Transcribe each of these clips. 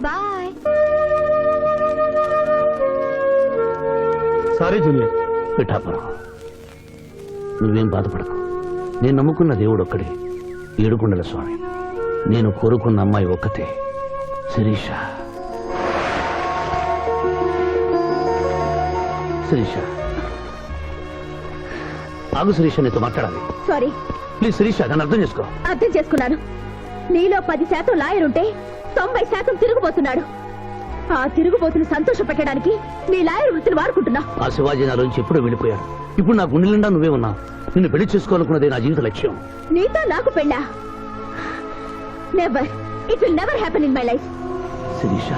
Bye. Sorry junior. Pithapuram, నువ్వేం బాధపడకు. నేను నమ్ముకున్న దేవుడు ఒక్కడే, ఏడుకొండల స్వామి. నేను కోరుకున్న అమ్మాయి ఒక్కతే, శిరీష. శిరీష, ఆగు శిరీష, నీతో మాట్లాడాలి. సారీ. ప్లీజ్ శిరీష, నన్ను అర్థం చేసుకో. అర్థం చేసుకున్నాను. నీలో 10% లాయర్ ఉంటే 90% తిరుగుబోతున్నాడు. ఆ తిరుగుబోతుని సంతోష పెట్టడానికి నీ లాయర్ వృత్తిని వాడుకుంటున్నా. ఆ శివాజీ నాలోంచి ఎప్పుడూ వెళ్ళిపోయాడు. ఇప్పుడు నా గుండె నిండా నువ్వే ఉన్నావు. నిన్ను పెళ్లి చేసుకోవాలనుకున్నదే నా జీవిత లక్ష్యం. నీతో నాకు పెళ్ళా? Never. It will never happen in my life. Sirisha,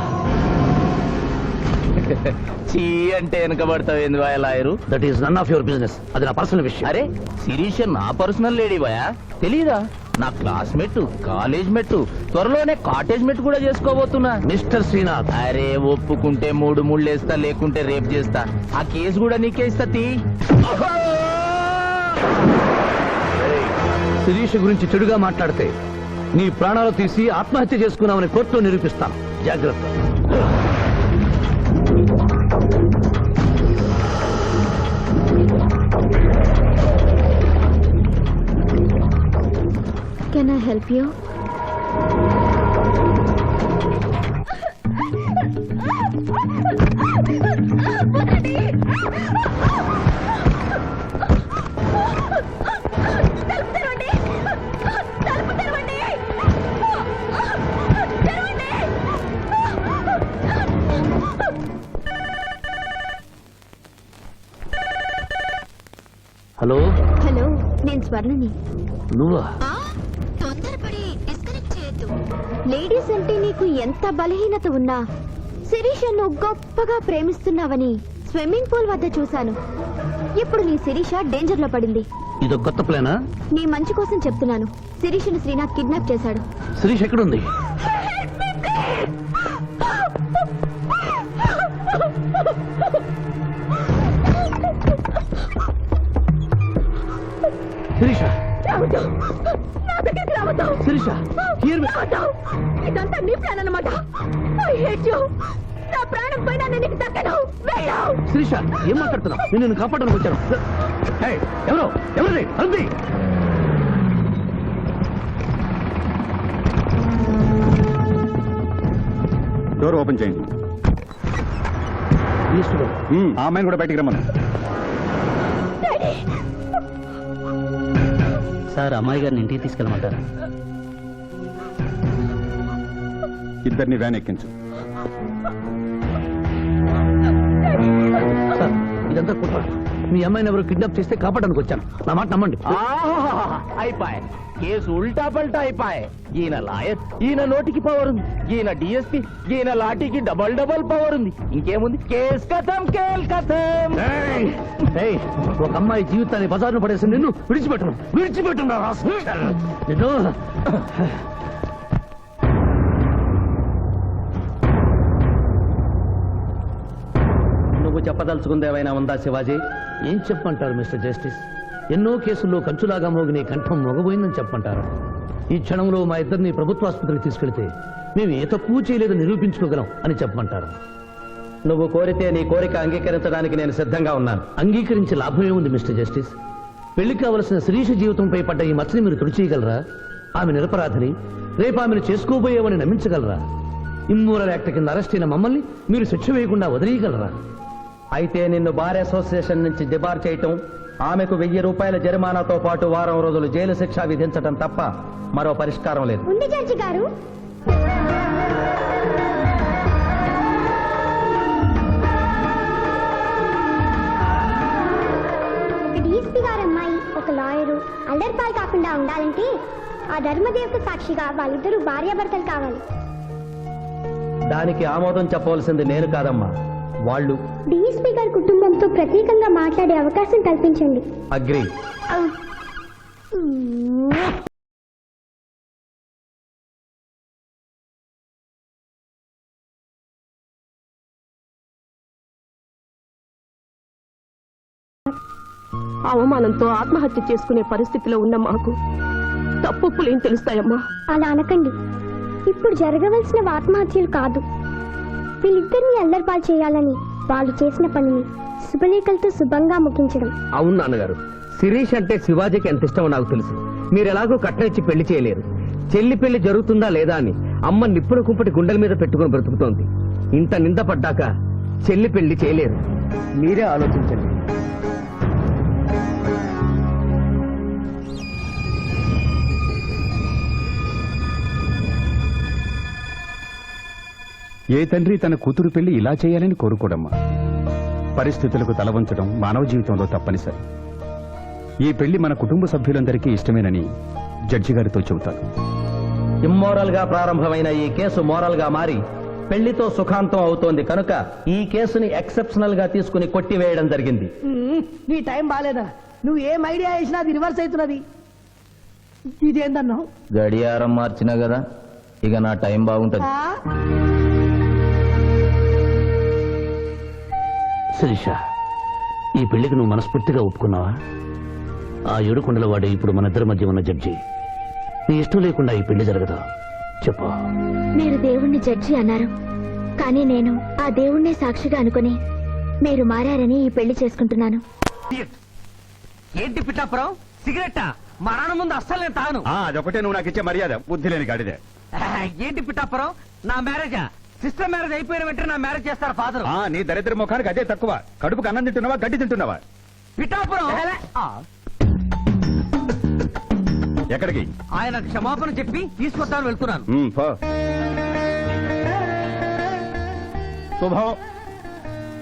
చీ అంటే వెనకబడతావు ఏంది boy lawyer? That is none of your business. అది నా పర్సనల్ విషయం. అరే శిరీష నా పర్సనల్ లేడీ బాయా, తెలీదా? నా క్లాస్మేట్, కాలేజ్ మెట్, త్వరలోనే కాటేజ్ మెట్ కూడా చేసుకోబోతున్నా. మిస్టర్ శ్రీనాథ్, అరే ఒప్పుకుంటే 3 ముళ్ళేస్తా, లేకుంటే రేప్ చేస్తా. ఆ కేసు కూడా నీకే ఇస్తా. శిరీష గురించి చెడుగా మాట్లాడితే నీ ప్రాణాలు తీసి ఆత్మహత్య చేసుకున్నామని కోర్టులో నిరూపిస్తాను. జాగ్రత్త. Can I help you? Hello. Hello, నేను స్వర్ణని. నువ్వా? తొందరపడి డిస్కనెక్ట్ చేయొద్దు. లేడీస్ అంటే నీకు ఎంత బలహీనత ఉన్నా శిరీషను గొప్పగా ప్రేమిస్తున్నావని స్విమ్మింగ్ పూల్ వద్ద చూశాను. ఇప్పుడు నీ శిరీష డేంజర్ లో పడింది. ఇదో కొత్త ప్లానా? నీ మంచి కోసం చెప్తున్నాను. శిరీషను శ్రీనాథ్ కిడ్నాప్ చేశాడు. శిరీష్ ఎక్కడుంది? శిరీష, శిరీష, ఇదంతా నీ ప్లాన్ అన్నమాట. I hate you. నా ప్రాణం పోయినా నేను నీకు దక్కను. వెళ్ళు. శిరీష, ఏం మాట్లాడుతున్నావు? నేను నిన్ను కాపాడడానికి వచ్చాను. ఎవరు? ఎవరిది? అంది. డోర్ ఓపెన్ చేయండి. ఆ అమ్మాయిని కూడా బయటికి రమ్మను. సార్, అమ్మాయి గారిని ఇంటికి తీసుకెళ్ళమంటారా? ఇద్దరిని వ్యాన్ ఎక్కించు. సార్, ఇదంతా కుట్ర. మీ అమ్మాయిని ఎవరు కిడ్నాప్ చేస్తే కాపాడడానికి వచ్చాను. నా మాట నమ్మండి. అయిపోయి కేసు ఉల్టా పల్టా అయిపోయి. ఈయన లాయర్, ఈయన నోటికి పవర్ ఉంది. ఈయన డిఎస్పీ, ఈయన లాఠీకి డబల్ పవర్ ఉంది. ఇంకేముంది? కేసు కథం, కేల్ కథం. ఒక అమ్మాయి జీవితాన్ని బజార్ను పడేసి నిన్ను విడిచిపెట్టను. నిన్ను నువ్వు చెప్పదలుచుకుంది ఏమైనా ఉందా శివాజీ? ఏం చెప్పంటారు మిస్టర్ జస్టిస్? ఎన్నో కేసుల్లో కంచులాగా మోగిన కంఠం మొగబోయిందని చెప్పంటారు. ఈ క్షణంలో మా ఇద్దరిని ప్రభుత్వాసుపత్రికి తీసుకెళ్తే మేము ఏ తప్పు చేయలేదని నిరూపించుకోగలం అని చెప్పమంటారు. నువ్వు కోరితే నీ కోరిక అంగీకరించడానికి నేను సిద్ధంగా ఉన్నాను. అంగీకరించి లాభమే ఉంది మిస్టర్ జస్టిస్. పెళ్లి కావలసిన శిరీష జీవితంపై పడ్డ ఈ మచ్చని మీరు తుడిచేయగలరా? ఆమె నిరపరాధిని, రేపు ఆమెను చేసుకోబోయేవని నమ్మించగలరా? ఇమ్మోరల్ యాక్ట్ కింద అరెస్ట్ అయిన మమ్మల్ని మీరు శిక్ష వేయకుండా వదిలేయగలరా? అయితే నిన్ను బార్ అసోసియేషన్ నుంచి డిబార్ చేయటం, ఆమెకు 1000 రూపాయల జరిమానాతో పాటు వారం రోజులు జైలు శిక్ష విధించటం తప్ప మరో పరిష్కారం లేదు. ఉంది జడ్జి గారు. డీఎస్పీ గారు అమ్మాయి ఒక లాయరు అల్లరి పాలు కాకుండా ఉండాలంటే ఆ ధర్మదేవకు సాక్షిగా వాళ్ళిద్దరూ భార్యాభర్తలు కావాలి. దానికి ఆమోదం చెప్పవలసింది నేను కాదమ్మా, వాళ్ళు. డీఎస్పీ గారి కుటుంబంతో ప్రత్యేకంగా మాట్లాడే అవకాశం కల్పించండి. అగ్రీ. అవమానంతో ఆత్మహత్య చేసుకునే పరిస్థితిలో ఉన్న మాకు తప్పులేం తెలుస్తాయమ్మా? అలా అనకండి. ఇప్పుడు జరగవలసిన ఆత్మహత్యలు కాదు. వీళ్ళిద్దరిని అల్లరిపాలు చేయాలని వాళ్ళు చేసిన పనిని శుభలేఖలతో శుభంగా ముగించడం. అవును నాన్నగారు, శిరీష్ అంటే శివాజీకి ఎంత ఇష్టమో నాకు తెలుసు. మీరు ఎలాగో కట్నఇచ్చి పెళ్లి చేయలేరు. చెల్లి పెళ్లి జరుగుతుందా లేదా అని అమ్మ నిప్పుడు కుంపటి గుండెల మీద పెట్టుకుని బ్రతుకుతోంది. ఇంత నింద పడ్డాక చెల్లి పెళ్లి చేయలేరు. మీరే ఆలోచించండి. ఏ తండ్రి తన కూతురు పెళ్లి ఇలా చేయాలని కోరుకోడమ్మా. పరిస్థితులకు తలవంచడం మానవ జీవితంలో తప్పనిసరి. ఈ పెళ్లి మన కుటుంబ సభ్యులందరికీ ఇష్టమేనని జడ్జి గారితో చెబుతాను. ఇమ్మోరల్ గా ప్రారంభమైన ఈ కేసు మోరల్ గా మారి పెళ్లితో సుఖాంతం అవుతోంది కనుక ఈ కేసుని ఎక్సెప్షనల్ గా తీసుకుని కొట్టివేయడం జరిగింది. నీ టైం బాగాలేదా? నువ్వు ఏం ఐడియా వేసినా అది రివర్స్ అవుతున్నది. ఇదేందన్నావు? గడియారం మార్చినా కదా, ఇక నా టైం బాగుంటది. శిరీష, ఈ పెళ్లికి నువ్వు మనస్ఫూర్తిగా ఒప్పుకున్నావా? ఆ ఏడుకొండల వాడే ఇప్పుడు మన ఇద్దరి మధ్య ఉన్న జడ్జి. నీ ఇష్టం లేకుండా ఈ పెళ్లి జరగదు. చెప్పు. మీరు దేవుణ్ణి జడ్జి అన్నారు, కానీ నేను ఆ దేవుణ్ణే సాక్షిగా అనుకుని మీరు మారారని ఈ పెళ్లి చేసుకుంటున్నాను. ఏంటి పిఠాపురం, సిగరెట్టా? మా నాన్న ముందు అస్సలు నేను తాగను. అదొకటే నువ్వు నాకు ఇచ్చే మర్యాద, బుద్ధి లేని గాడిదే. ఏంటి పిఠాపురం, నా మ్యారేజా? సిస్టర్ మ్యారేజ్ అయిపోయిన వెంటనే నా మ్యారేజ్ చేస్తారు ఫాదర్. నీ దరిద్ర ముఖానికి అదే తక్కువ. కడుపుకు అన్నం తింటున్నావా, గడ్డి తింటున్నావా? పిఠాపురం, ఎక్కడికి? ఆయన క్షమాపణ చెప్పి తీసుకొద్దామని వెళ్తున్నాను. పో. శుభం.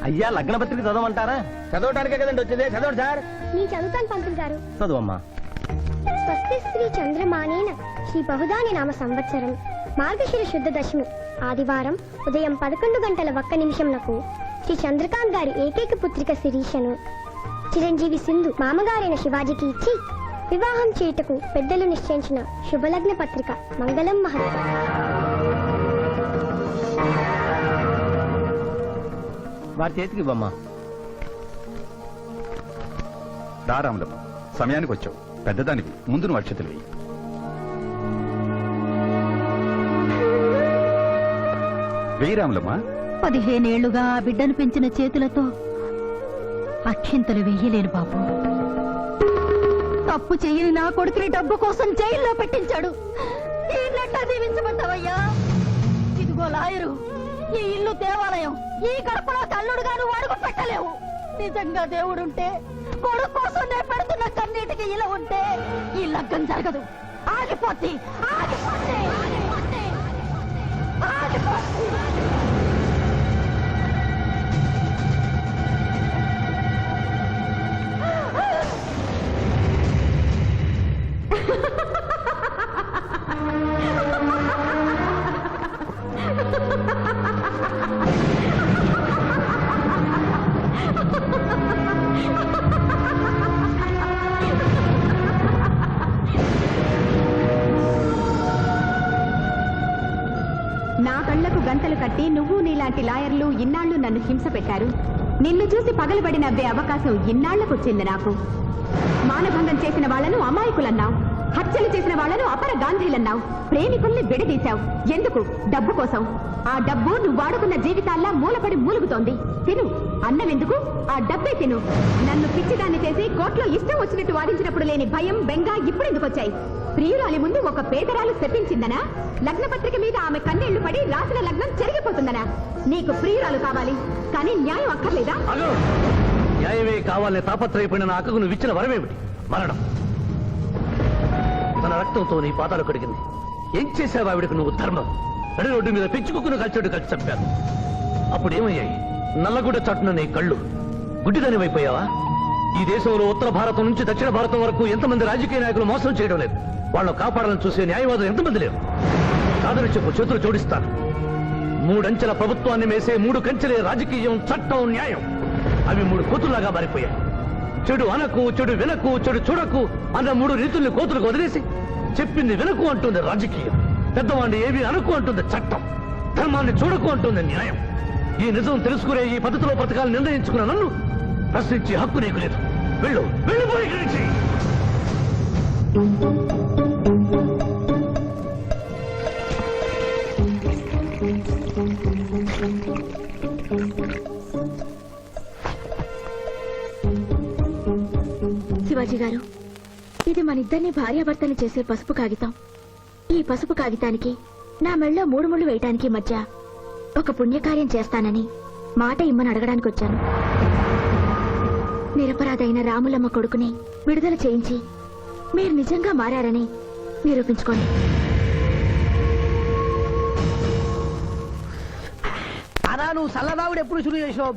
అయ్యా, లగ్న పత్రిక చదవమంటారా? చదవటానికే కదండి వచ్చేదే. చదవండి సార్. నేను చదువుతాను పంతులు గారు. చదువమ్మా. స్వస్తి శ్రీ చంద్రమానేన శ్రీ బహుదాని నామ సంవత్సరం మార్గశిర శుద్ధ దశమి ఆదివారం ఉదయం 11:01 శ్రీ చంద్రకాంత్ గారి ఏకైక పుత్రిక శిరీషను చిరంజీవి సింధు మామగారైన శివాజీకి ఇచ్చి వివాహం చేయుటకు పెద్దలు నిశ్చయించిన శుభలగ్న పత్రిక. మంగళం మహత్. వారి చేతికి ఇవ్వమ్మా. రారాములమ్మ, సమయానికి వచ్చావు. పెద్దదానికి ముందు నువ్వు అక్షతలు వేయి. వేయి రాములమ్మ. 15 ఏళ్లుగా ఆ బిడ్డను పెంచిన చేతులతో అక్షింతలు వెయ్యలేను బాబు. తప్పు చేయని నా కొడుకుని డబ్బు కోసం జైల్లో పెట్టించాడు. ఈయనెట్టా దీవించమంటావయ్యా? ఇదిగో లాయరు, ఈ ఇల్లు దేవాలయం. ఈ గడపలో అల్లుడుగాను అడుగు పెట్టలేవు. నిజంగా దేవుడుంటే కొడుకు కోసం నేను పెడుతున్న కన్నీటికి ఇలా ఉంటే ఈ లగ్గం జరగదు. ఆగిపోద్ది, ఆగిపోద్ది, ఆగిపోద్ది, ఆగిపోద్ది. నా కళ్లకు గంతలు కట్టి నువ్వు నీలాంటి లాయర్లు ఇన్నాళ్లు నన్ను హింస పెట్టారు. నిన్ను చూసి పగలబడి నవ్వే అవకాశం ఇన్నాళ్లకొచ్చింది నాకు. మానభంగం చేసిన వాళ్లను అమాయకులన్నావు, హత్యలు చేసిన వాళ్లను అపర గాంధీలన్నావు, ప్రేమికుల్ని విడదీశావు. ఎందుకు? డబ్బు కోసం. ఆ డబ్బు నువ్వు వాడుకున్న జీవితాల్లా మూలపడి మూలుగుతోంది. తిను, అన్నమెందుకు? ఆ డబ్బే తిను. నన్ను పిచ్చిదాన్ని చేసి కోర్టులో ఇష్టం వచ్చినట్టు వాదించినప్పుడు లేని భయం, బెంగ ఇప్పుడెందుకు వచ్చాయి? ప్రియురాలి ముందు ఒక పేదరాలు శపించిందనా? లగ్న పత్రిక మీద ఆమె కన్నీళ్లు పడి రాసిన లగ్నం చెరిగిపోతుందనా? నీకు ప్రియురాలు కావాలి, కానీ న్యాయం అక్కర్లేదా? న్యాయమే కావాలని తాపత్రయపడిన నా అక్కకు నువ్వు ఇచ్చిన వరమేమిటి? మరణం. తన రక్తంతో నీ పాదాలు కడిగింది. ఏం చేశావు ఆవిడకు నువ్వు? ధర్మం. నడి రోడ్డు మీద పెంచుకుని కలిచోడు కలిసి చంపారు. అప్పుడేమయ్యాయి? నల్లగుడ్డ చాటున నీ కళ్ళు గుడ్డిదానివైపోయావా? ఈ దేశంలో ఉత్తర భారతం నుంచి దక్షిణ భారతం వరకు ఎంతమంది రాజకీయ నాయకులు మోసం చేయడం లేదు? వాళ్ళని కాపాడాలని చూసే న్యాయవాదులు ఎంతమంది లేరు? కాదని చెప్పు, చేతులు జోడిస్తాను. 3 అంచెల ప్రభుత్వాన్ని మేసే 3 కంచెలే రాజకీయం, చట్టం, న్యాయం. అవి 3 కోతుల్లాగా మారిపోయాయి. చెడు అనకు, చెడు వినకు, చెడు చూడకు అన్న 3 రీతుల్ని కోతులకు వదిలేసి చెప్పింది వినకు అంటుంది రాజకీయం. పెద్దవాడిని ఏవి అనకు అంటుంది చట్టం. ధర్మాన్ని చూడకు అంటుంది న్యాయం. ఈ నిజం తెలుసుకునే ఈ పద్ధతిలో బ్రతకాలను నిర్ణయించుకున్న నన్ను ప్రశ్నించే హక్కు నీకు లేదు. వెళ్ళు, వెళ్ళిపోయి ఇక్కడి నుంచి. శివాజీ గారు, ఇది మన ఇద్దరిని భార్యాభర్తలు చేసే పసుపు కాగితం. ఈ పసుపు కాగితానికి నా మెళ్ళో 3 ముళ్ళు వేయటానికి మధ్య ఒక పుణ్యకార్యం చేస్తానని మాట ఇమ్మని అడగడానికి వచ్చాను. నిరపరాధైన రాములమ్మ కొడుకుని విడుదల చేయించి మీరు నిజంగా మారారని నిరూపించుకోండి. అలా నువ్వు సల్లదావుడు ఎప్పుడు షురు చేసావు?